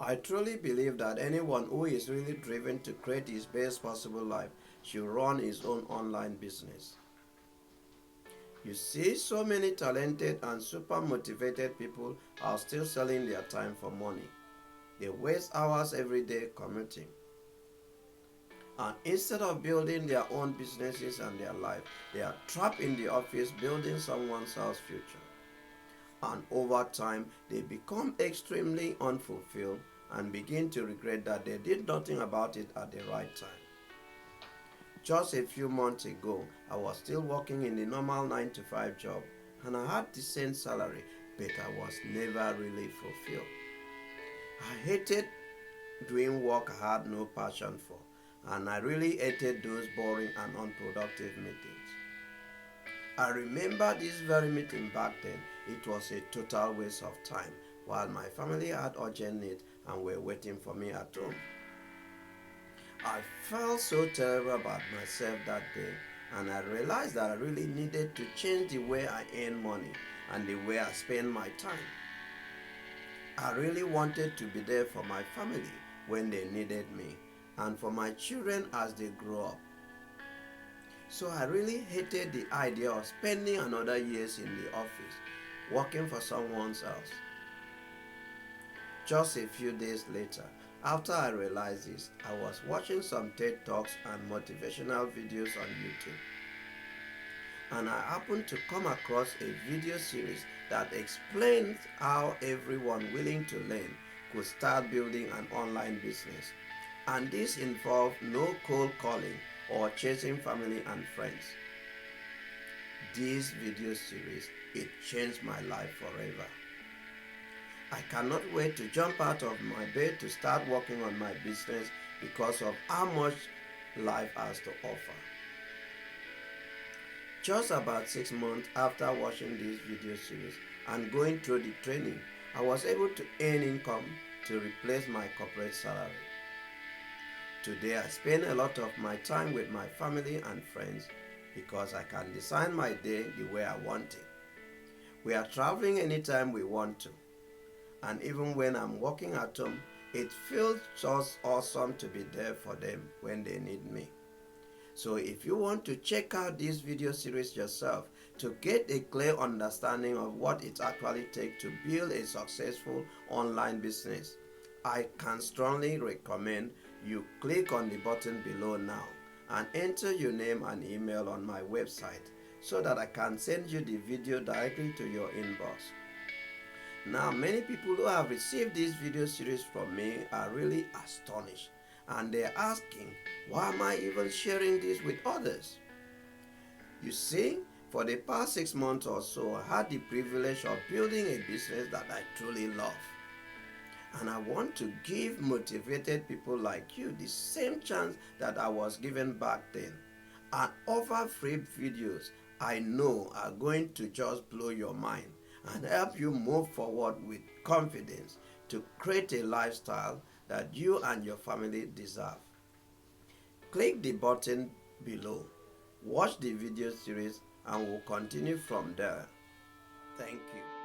I truly believe that anyone who is really driven to create his best possible life should run his own online business. You see, so many talented and super motivated people are still selling their time for money. They waste hours every day commuting. And instead of building their own businesses and their life, they are trapped in the office building someone else's future. And over time, they become extremely unfulfilled and begin to regret that they did nothing about it at the right time. Just a few months ago, I was still working in the normal 9 to 5 job and I had decent salary, but I was never really fulfilled. I hated doing work I had no passion for, and I really hated those boring and unproductive meetings. I remember this very meeting back then. It was a total waste of time while my family had urgent need and were waiting for me at home. I felt so terrible about myself that day, and I realized that I really needed to change the way I earn money and the way I spend my time. I really wanted to be there for my family when they needed me and for my children as they grow up. So I really hated the idea of spending another years in the office working for someone else. Just a few days later, after I realized this, I was watching some TED Talks and motivational videos on YouTube. And I happened to come across a video series that explains how everyone willing to learn could start building an online business. And this involved no cold calling or chasing family and friends. This video series, it changed my life forever. I cannot wait to jump out of my bed to start working on my business because of how much life has to offer. Just about 6 months after watching this video series and going through the training, I was able to earn income to replace my corporate salary. Today I spend a lot of my time with my family and friends because I can design my day the way I want it. We are traveling anytime we want to. And even when I'm working at home, it feels just awesome to be there for them when they need me. So if you want to check out this video series yourself to get a clear understanding of what it actually takes to build a successful online business, I can strongly recommend you click on the button below now and enter your name and email on my website so that I can send you the video directly to your inbox. Now, many people who have received this video series from me are really astonished and they're asking, why am I even sharing this with others? You see, for the past 6 months or so, I had the privilege of building a business that I truly love. And I want to give motivated people like you the same chance that I was given back then and offer free videos I know are going to just blow your mind and help you move forward with confidence to create a lifestyle that you and your family deserve. Click the button below, watch the video series, and we'll continue from there. Thank you.